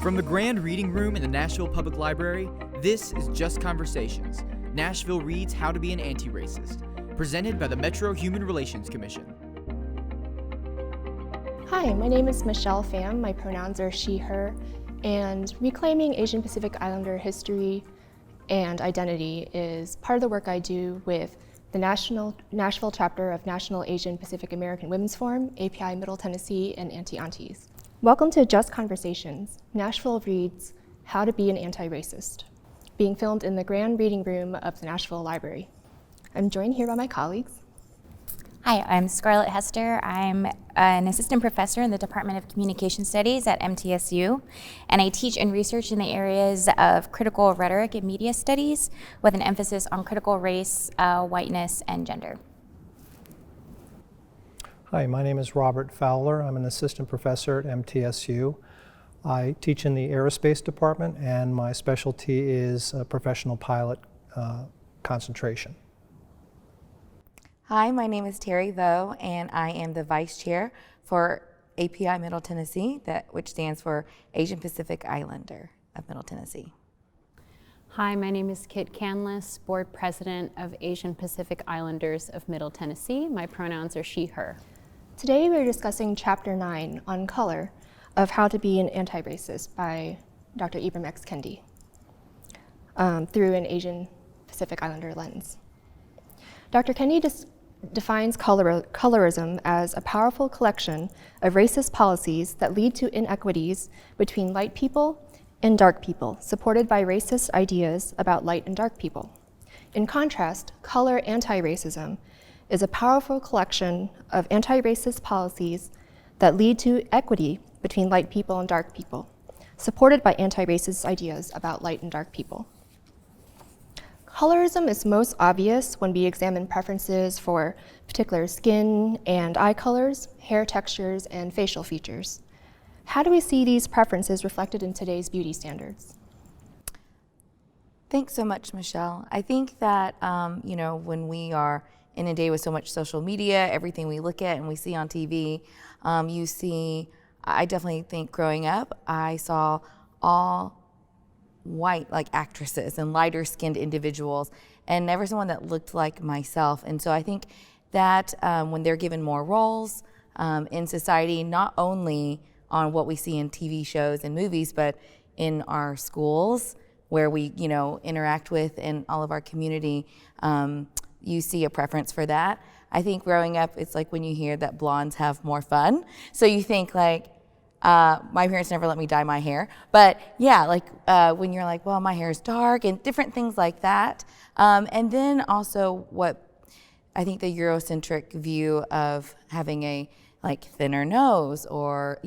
From the Grand Reading Room in the Nashville Public Library, this is Just Conversations, Nashville Reads How to Be an Antiracist, presented by the Metro Human Relations Commission. Hi, my name is Michelle Pham. My pronouns are she, her, and reclaiming Asian Pacific Islander history and identity is part of the work I do with the Nashville chapter of National Asian Pacific American Women's Forum, API Middle Tennessee, and Aunties. Welcome to Just Conversations, Nashville Reads How to Be an Anti-Racist, being filmed in the Grand Reading Room of the Nashville Library. I'm joined here by my colleagues. Hi, I'm Scarlett Hester. I'm an assistant professor in the Department of Communication Studies at MTSU, and I teach and research in the areas of critical rhetoric and media studies with an emphasis on critical race, whiteness, and gender. Hi, my name is Robert Fowler. I'm an assistant professor at MTSU. I teach in the aerospace department, and my specialty is professional pilot concentration. Hi, my name is Terry Vo, and I am the vice chair for API Middle Tennessee, which stands for Asian Pacific Islander of Middle Tennessee. Hi, my name is Kit Canlis, board president of Asian Pacific Islanders of Middle Tennessee. My pronouns are she, her. Today we're discussing Chapter 9 on Color of How to Be an Anti-Racist by Dr. Ibram X. Kendi through an Asian Pacific Islander lens. Dr. Kendi defines colorism as a powerful collection of racist policies that lead to inequities between light people and dark people, supported by racist ideas about light and dark people. In contrast, color anti-racism is a powerful collection of anti-racist policies that lead to equity between light people and dark people, supported by anti-racist ideas about light and dark people. Colorism is most obvious when we examine preferences for particular skin and eye colors, hair textures, and facial features. How do we see these preferences reflected in today's beauty standards? Thanks so much, Michelle. I think that, when we are in a day with so much social media, everything we look at and we see on TV, I definitely think growing up, I saw all white actresses and lighter skinned individuals, and never someone that looked like myself. And so I think that when they're given more roles in society, not only on what we see in TV shows and movies, but in our schools where we interact with in all of our community, you see a preference for that. I think growing up, it's like when you hear that blondes have more fun. So you think my parents never let me dye my hair, but yeah, when you're like, well, my hair is dark and different things like that. And then also what I think the Eurocentric view of having a thinner nose or,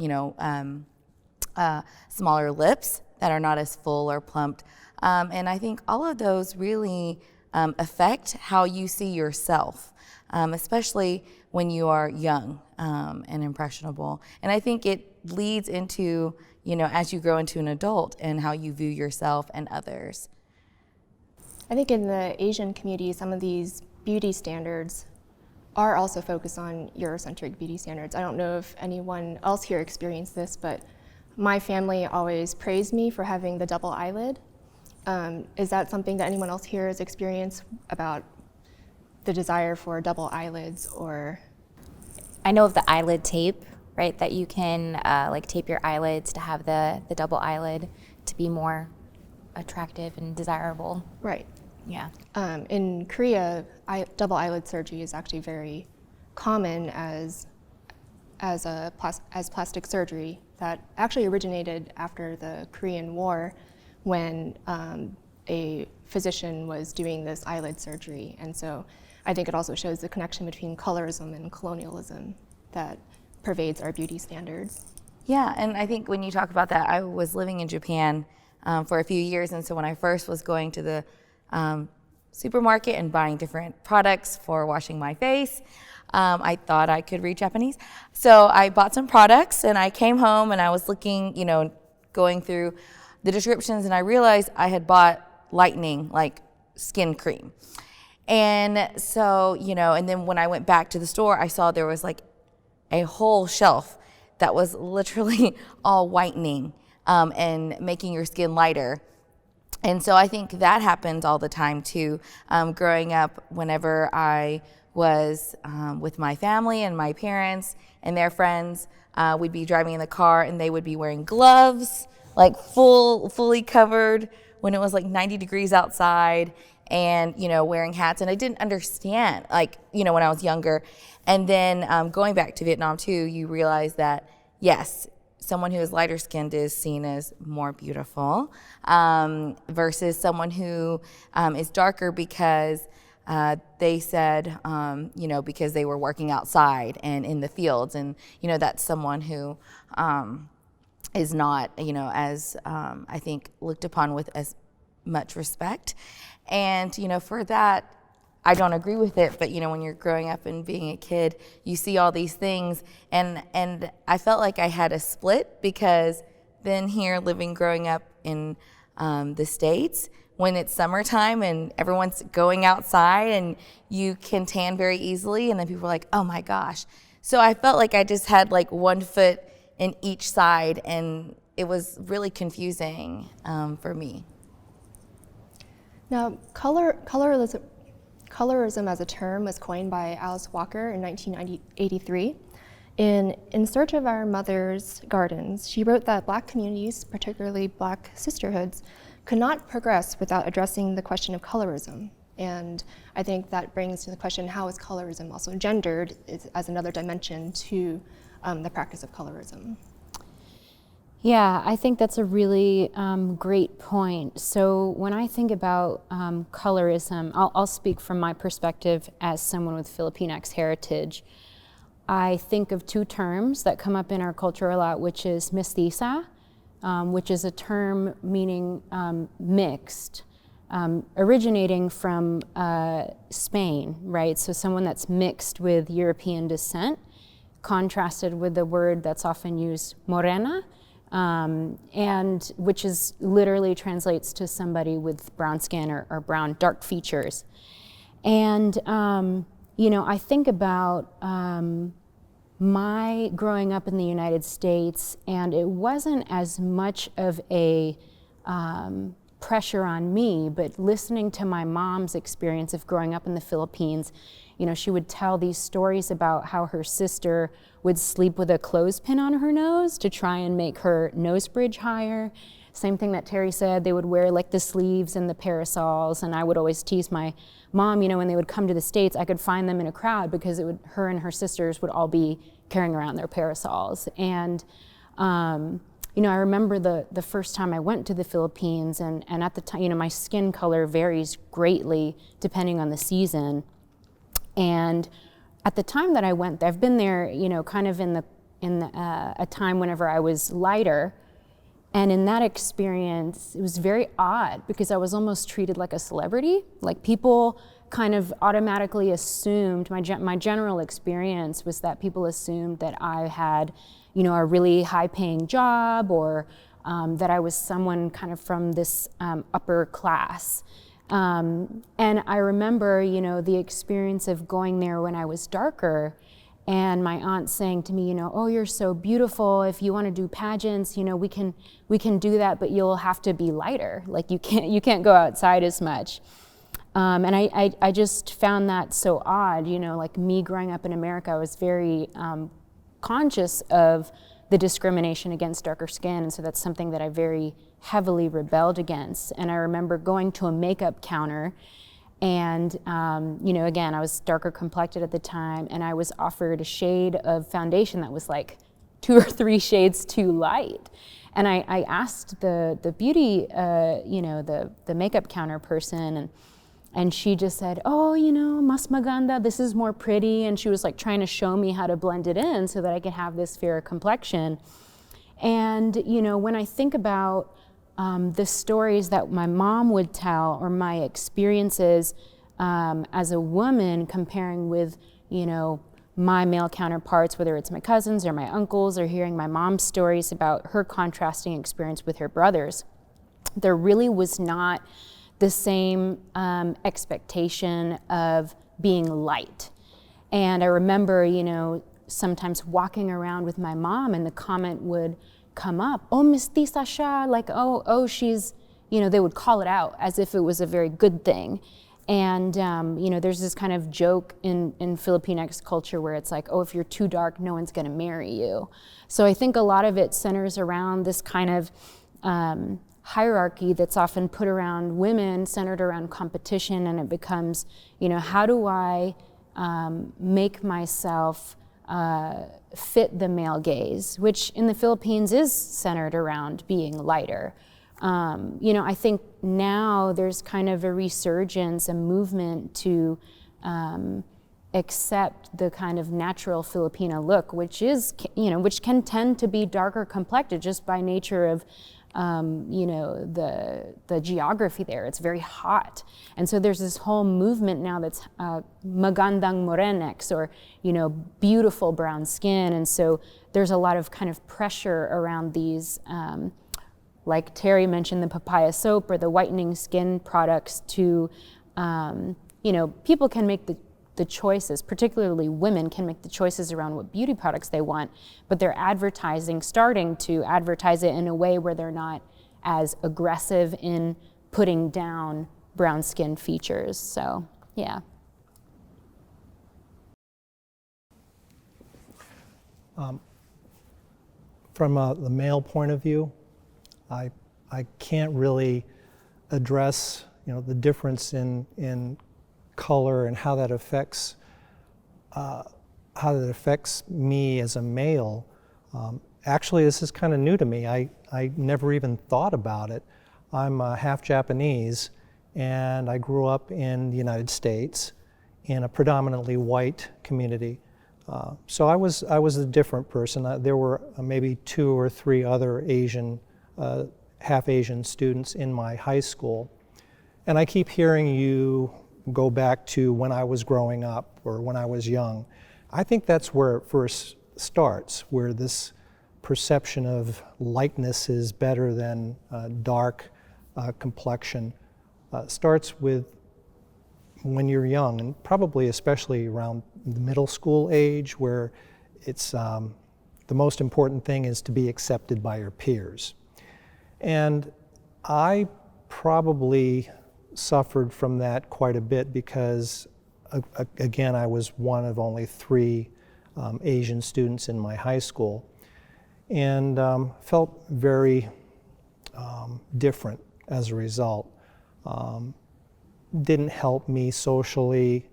smaller lips that are not as full or plumped. And I think all of those really affect how you see yourself, especially when you are young and impressionable. And I think it leads into, as you grow into an adult and how you view yourself and others. I think in the Asian community, some of these beauty standards are also focused on Eurocentric beauty standards. I don't know if anyone else here experienced this, but my family always praised me for having the double eyelid. Is that something that anyone else here has experienced about the desire for double eyelids? Or I know of the eyelid tape, right, that you can tape your eyelids to have the double eyelid to be more attractive and desirable. Right. Yeah. In Korea, double eyelid surgery is actually very common as plastic surgery that actually originated after the Korean War, when a physician was doing this eyelid surgery. And so I think it also shows the connection between colorism and colonialism that pervades our beauty standards. Yeah, and I think when you talk about that, I was living in Japan for a few years, and so when I first was going to the supermarket and buying different products for washing my face, I thought I could read Japanese. So I bought some products, and I came home and I was looking, going through the descriptions, and I realized I had bought lightening, skin cream. And so, and then when I went back to the store, I saw there was a whole shelf that was literally all whitening and making your skin lighter. And so I think that happens all the time too. Growing up, whenever I was with my family and my parents and their friends, we'd be driving in the car and they would be wearing gloves, like fully covered when it was like 90 degrees outside, and wearing hats. And I didn't understand, when I was younger. And then going back to Vietnam too, you realize that yes, someone who is lighter skinned is seen as more beautiful versus someone who is darker because they said, because they were working outside and in the fields, and that's someone who is not, as I think looked upon with as much respect. And for that, I don't agree with it, but when you're growing up and being a kid, you see all these things, and I felt like I had a split, because then here growing up in the States, when it's summertime and everyone's going outside and you can tan very easily, and then people are like, oh my gosh. So I felt like I just had like one foot in each side, and it was really confusing for me. Now, colorism as a term was coined by Alice Walker in 1983. In Search of Our Mother's Gardens, she wrote that Black communities, particularly Black sisterhoods, could not progress without addressing the question of colorism. And I think that brings to the question, how is colorism also gendered as another dimension to the practice of colorism? Yeah, I think that's a really great point. So when I think about colorism, I'll speak from my perspective as someone with Filipinx heritage. I think of two terms that come up in our culture a lot, which is mestiza, which is a term meaning mixed, originating from Spain, right? So someone that's mixed with European descent, contrasted with the word that's often used, morena, and which is literally translates to somebody with brown skin or brown dark features. And I think about my growing up in the United States, and it wasn't as much of a pressure on me, but listening to my mom's experience of growing up in the Philippines, she would tell these stories about how her sister would sleep with a clothespin on her nose to try and make her nose bridge higher. Same thing that Terry said, they would wear like the sleeves and the parasols, and I would always tease my mom, when they would come to the States, I could find them in a crowd because her and her sisters would all be carrying around their parasols. And I remember the first time I went to the Philippines, and at the time, my skin color varies greatly depending on the season. And at the time that I went, I've been there, kind of in a time whenever I was lighter. And in that experience, it was very odd because I was almost treated like a celebrity. Like people kind of automatically assumed, my general experience was that people assumed that I had, a really high paying job, or that I was someone kind of from this upper class. And I remember, the experience of going there when I was darker, and my aunt saying to me, oh, you're so beautiful. If you want to do pageants, we can do that, but you'll have to be lighter. Like you can't go outside as much. And I just found that so odd. Like me growing up in America, I was very conscious of the discrimination against darker skin, and so that's something that I very heavily rebelled against. And I remember going to a makeup counter, and again, I was darker complected at the time, and I was offered a shade of foundation that was like 2 or 3 shades too light. And I asked the beauty, the makeup counter person, and she just said, oh, mas maganda, this is more pretty. And she was like trying to show me how to blend it in so that I could have this fairer complexion. And, when I think about the stories that my mom would tell, or my experiences as a woman comparing with, my male counterparts, whether it's my cousins or my uncles, or hearing my mom's stories about her contrasting experience with her brothers, there really was not the same expectation of being light. And I remember, sometimes walking around with my mom, and the comment would come up. Oh, mestiza siya, like, oh, she's, they would call it out as if it was a very good thing. And, there's this kind of joke in Filipinx culture where it's like, oh, if you're too dark, no one's gonna marry you. So I think a lot of it centers around this kind of hierarchy that's often put around women, centered around competition, and it becomes, how do I make myself fit the male gaze, which in the Philippines is centered around being lighter. I think now there's kind of a resurgence, a movement to accept the kind of natural Filipino look, which is, which can tend to be darker complected just by nature of, the geography there. It's very hot. And so there's this whole movement now that's magandang morenex, or, beautiful brown skin. And so there's a lot of kind of pressure around these, like Terry mentioned, the papaya soap or the whitening skin products to, people can make the choices, particularly women can make the choices around what beauty products they want, but they're starting to advertise it in a way where they're not as aggressive in putting down brown skin features. So, yeah. From the male point of view, I can't really address, the difference in color and how that affects me as a male. Actually, this is kind of new to me. I never even thought about it. I'm half Japanese, and I grew up in the United States in a predominantly white community. So I was a different person. There were maybe 2 or 3 other half Asian students in my high school, and I keep hearing you go back to when I was growing up or when I was young. I think that's where it first starts, where this perception of lightness is better than dark complexion starts with when you're young, and probably especially around the middle school age, where it's the most important thing is to be accepted by your peers. And I probably suffered from that quite a bit because, again, I was one of only 3 Asian students in my high school, and felt very different as a result. Didn't help me socially,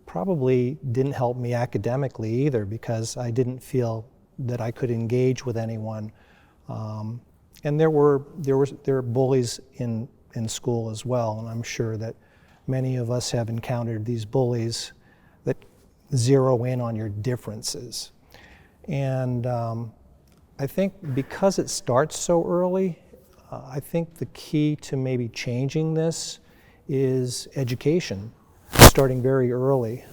probably didn't help me academically either, because I didn't feel that I could engage with anyone. And there were bullies in school as well, and I'm sure that many of us have encountered these bullies that zero in on your differences. And I think because it starts so early, I think the key to maybe changing this is education, starting very early,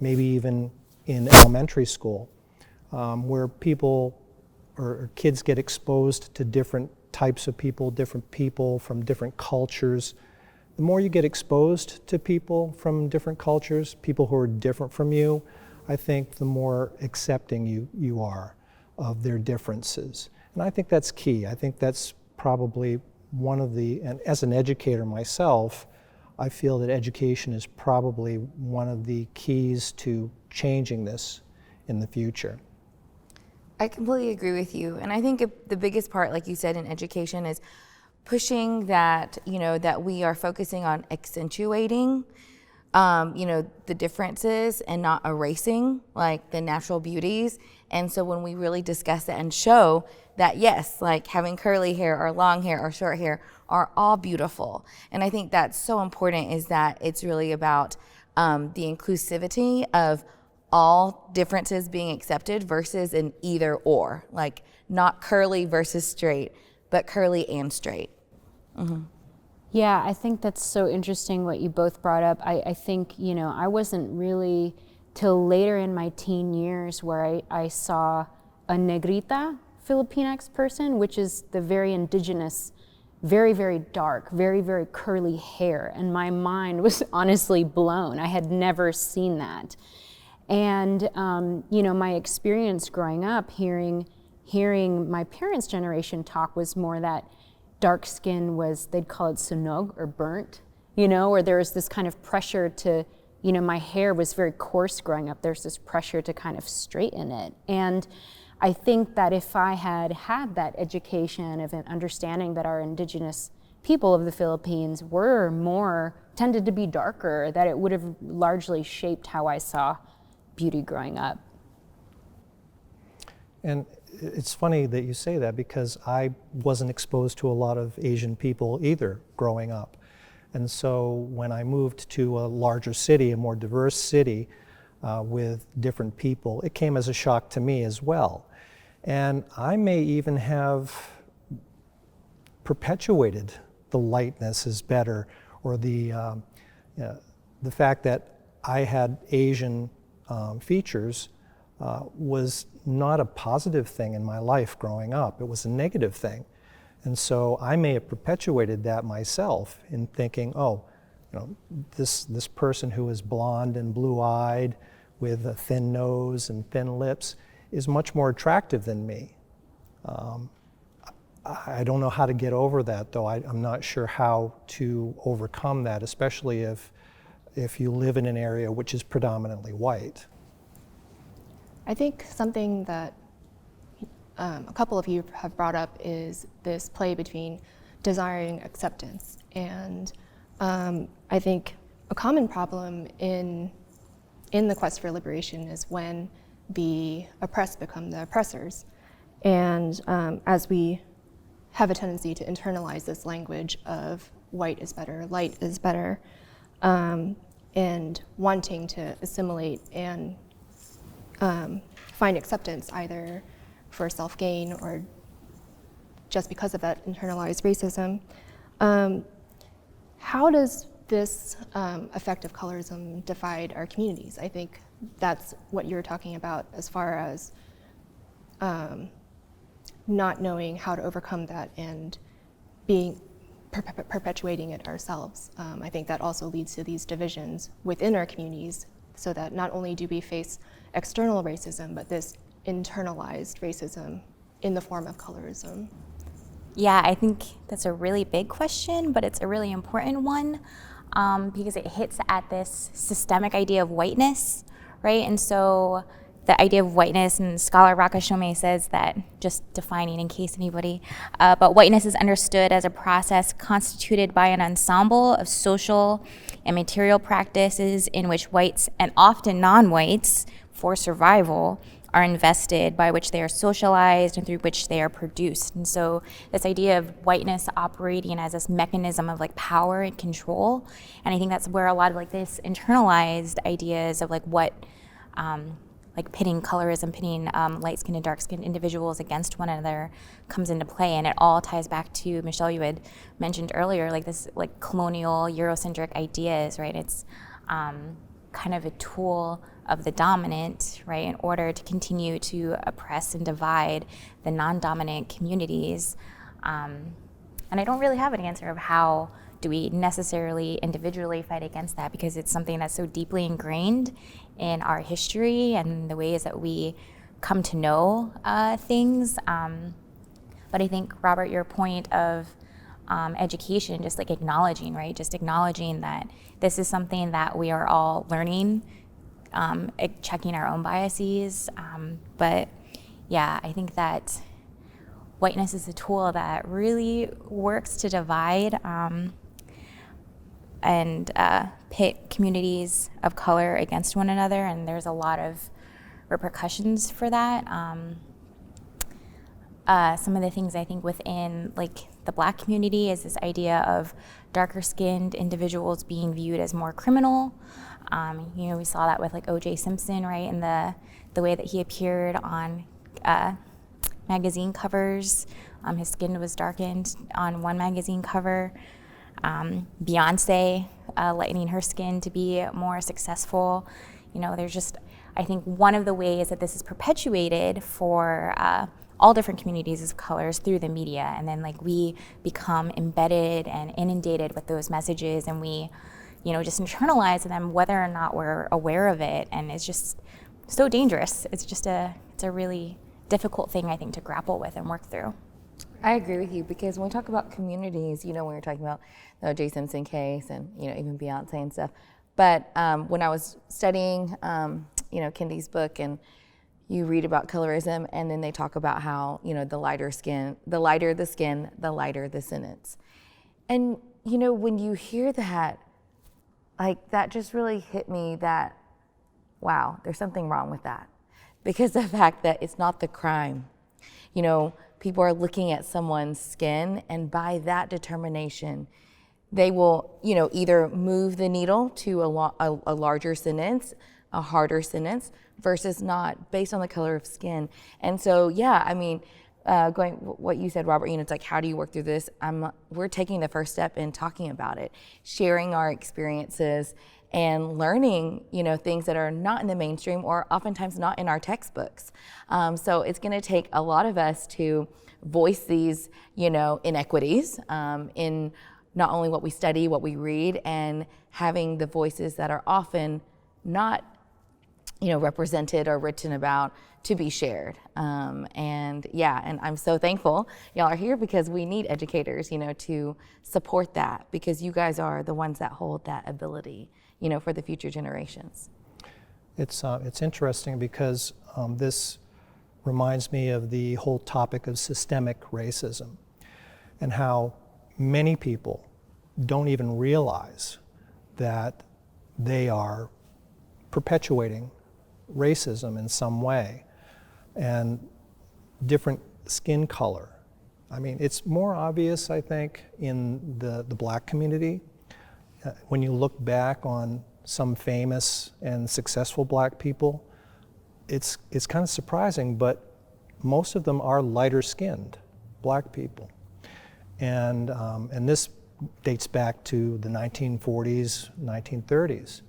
maybe even in elementary school, where people or kids get exposed to different types of people, different people from different cultures. The more you get exposed to people from different cultures, people who are different from you, I think the more accepting you are of their differences. And I think that's key. I think that's probably one of and as an educator myself, I feel that education is probably one of the keys to changing this in the future. I completely agree with you. And I think the biggest part, like you said, in education is pushing that, that we are focusing on accentuating, the differences and not erasing like the natural beauties. And so when we really discuss it and show that, yes, like having curly hair or long hair or short hair are all beautiful. And I think that's so important, is that it's really about the inclusivity of all differences being accepted versus an either or, like not curly versus straight, but curly and straight. Mm-hmm. Yeah, I think that's so interesting what you both brought up. I think, I wasn't really till later in my teen years where I saw a negrita Filipinx person, which is the very indigenous, very, very dark, very, very curly hair. And my mind was honestly blown. I had never seen that. And, my experience growing up hearing, hearing my parents' generation talk was more that dark skin was, they'd call it sunog or burnt, you know, or there was this kind of pressure to, you know, my hair was very coarse growing up. There's this pressure to kind of straighten it. And I think that if I had had that education of an understanding that our indigenous people of the Philippines were tended to be darker, that it would have largely shaped how I saw beauty growing up. And it's funny that you say that, because I wasn't exposed to a lot of Asian people either growing up. And so when I moved to a larger city, a more diverse city with different people, it came as a shock to me as well. And I may even have perpetuated the lightness is better, or the fact that I had Asian features was not a positive thing in my life growing up. It was a negative thing. And so I may have perpetuated that myself in thinking, oh, you know, this person who is blonde and blue-eyed with a thin nose and thin lips is much more attractive than me. I don't know how to get over that, though. I'm not sure how to overcome that, especially if you live in an area which is predominantly white. I think something that a couple of you have brought up is this play between desiring acceptance. And I think a common problem in the quest for liberation is when the oppressed become the oppressors. And as we have a tendency to internalize this language of white is better, light is better, and wanting to assimilate and find acceptance either for self-gain or just because of that internalized racism. How does this effect of colorism divide our communities? I think that's what you're talking about as far as not knowing how to overcome that and perpetuating it ourselves. I think that also leads to these divisions within our communities, so that not only do we face external racism, but this internalized racism in the form of colorism. Yeah, I think that's a really big question, but it's a really important one because it hits at this systemic idea of whiteness, right? And so the idea of whiteness, and scholar Rakashome says that, just defining in case anybody, but whiteness is understood as a process constituted by an ensemble of social and material practices in which whites, and often non-whites, for survival, are invested, by which they are socialized and through which they are produced. And so this idea of whiteness operating as this mechanism of like power and control, and I think that's where a lot of like this internalized ideas of like what, like pitting colorism, pitting light-skinned and dark-skinned individuals against one another comes into play. And it all ties back to, Michelle, you had mentioned earlier, like this like colonial Eurocentric ideas, right? It's kind of a tool of the dominant, right, in order to continue to oppress and divide the non-dominant communities. And I don't really have an answer of how do we necessarily individually fight against that, because it's something that's so deeply ingrained in our history and the ways that we come to know things. But I think, Robert, your point of education, just like acknowledging, right? Just acknowledging that this is something that we are all learning, checking our own biases. But yeah, I think that whiteness is a tool that really works to divide and pit communities of color against one another, and there's a lot of repercussions for that. Some of the things I think within like the Black community is this idea of darker skinned individuals being viewed as more criminal. You know, we saw that with like O.J. Simpson, right, and the way that he appeared on magazine covers. His skin was darkened on one magazine cover. Beyonce lightening her skin to be more successful. You know, there's just, I think one of the ways that this is perpetuated for all different communities of colors through the media, and then like we become embedded and inundated with those messages, and we, you know, just internalize them whether or not we're aware of it, and it's just so dangerous. It's a really difficult thing, I think, to grapple with and work through. I agree with you, because when we talk about communities, when we're talking about the O.J. Simpson case and, even Beyonce and stuff. But when I was studying, Kendi's book, and you read about colorism, and then they talk about how, the lighter the skin, the lighter the sentence. And, when you hear that, like, that just really hit me that, wow, there's something wrong with that. Because the fact that it's not the crime. People are looking at someone's skin, and by that determination, they will, either move the needle to a larger sentence, a harder sentence, versus not, based on the color of skin. And so, going what you said, Robert, it's like, how do you work through this? We're taking the first step in talking about it, sharing our experiences, and learning, things that are not in the mainstream or oftentimes not in our textbooks. So it's going to take a lot of us to voice these, inequities in not only what we study, what we read, and having the voices that are often not, represented or written about to be shared. And I'm so thankful y'all are here, because we need educators, to support that, because you guys are the ones that hold that ability, for the future generations. It's interesting because this reminds me of the whole topic of systemic racism, and how many people don't even realize that they are perpetuating racism in some way. And different skin color. I mean, it's more obvious, I think, in the black community. When you look back on some famous and successful black people, it's kind of surprising, but most of them are lighter skinned black people. And this dates back to the 1940s, 1930s.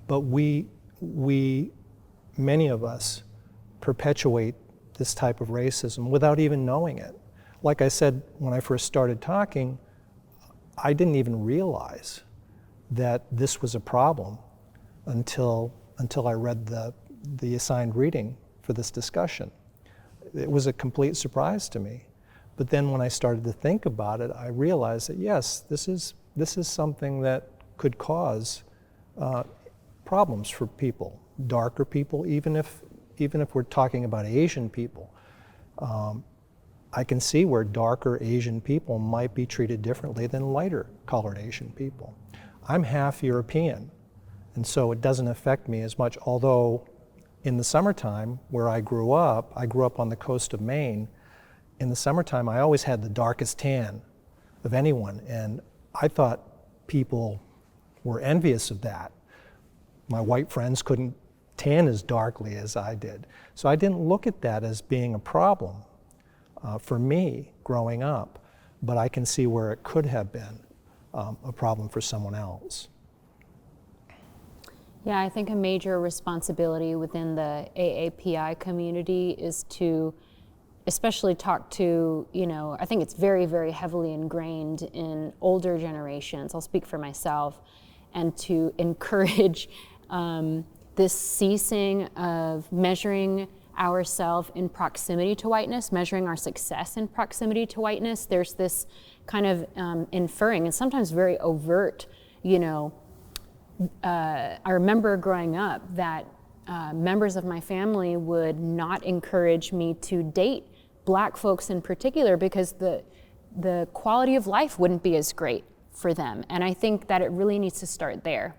But many of us perpetuate this type of racism without even knowing it. Like I said, when I first started talking, I didn't even realize that this was a problem until I read the assigned reading for this discussion. It was a complete surprise to me. But then when I started to think about it, I realized that yes, this is something that could cause problems for people, darker people, even if we're talking about Asian people. I can see where darker Asian people might be treated differently than lighter colored Asian people. I'm half European, and so it doesn't affect me as much, although in the summertime where I grew up on the coast of Maine. In the summertime, I always had the darkest tan of anyone, and I thought people were envious of that. My white friends couldn't tan as darkly as I did. So I didn't look at that as being a problem for me growing up, but I can see where it could have been a problem for someone else. Yeah, I think a major responsibility within the AAPI community is to especially talk to, I think it's very, very heavily ingrained in older generations, I'll speak for myself, and to encourage this ceasing of measuring ourselves in proximity to whiteness, measuring our success in proximity to whiteness. There's this kind of inferring, and sometimes very overt, I remember growing up that members of my family would not encourage me to date black folks in particular because the quality of life wouldn't be as great for them. And I think that it really needs to start there.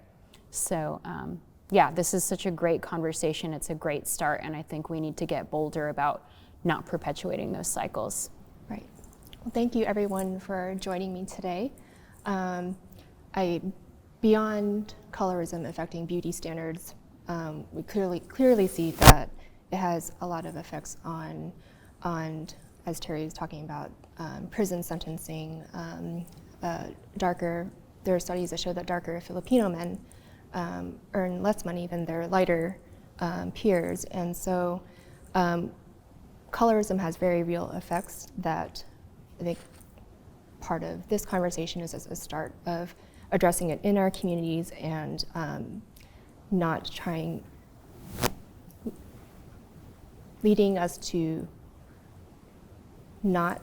So yeah, this is such a great conversation. It's a great start, and I think we need to get bolder about not perpetuating those cycles. Right. Well, thank you everyone for joining me today. Beyond colorism affecting beauty standards, we clearly see that it has a lot of effects on as Terry was talking about, prison sentencing. There are studies that show that darker Filipino men earn less money than their lighter peers, and so colorism has very real effects that I think part of this conversation is a start of addressing it in our communities and leading us to not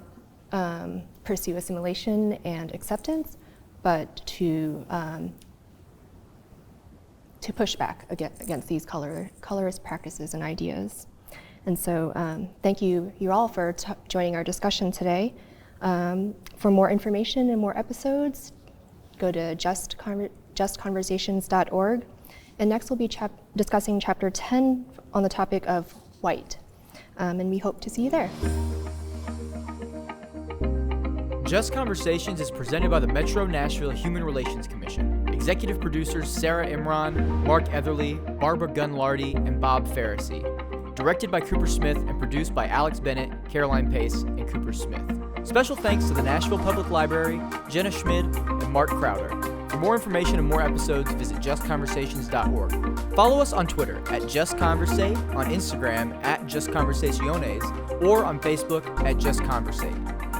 pursue assimilation and acceptance, but to push back against these colorist practices and ideas. And so thank you all for joining our discussion today. For more information and more episodes, go to justconversations.org. And next we'll be discussing chapter 10 on the topic of white. And we hope to see you there. Just Conversations is presented by the Metro Nashville Human Relations Commission. Executive producers Sarah Imran, Mark Etherly, Barbara Gunlardy, and Bob Farrisee. Directed by Cooper Smith and produced by Alex Bennett, Caroline Pace, and Cooper Smith. Special thanks to the Nashville Public Library, Jenna Schmid, and Mark Crowder. For more information and more episodes, visit justconversations.org. Follow us on Twitter at JustConversate, on Instagram at JustConversaciones, or on Facebook at JustConversate.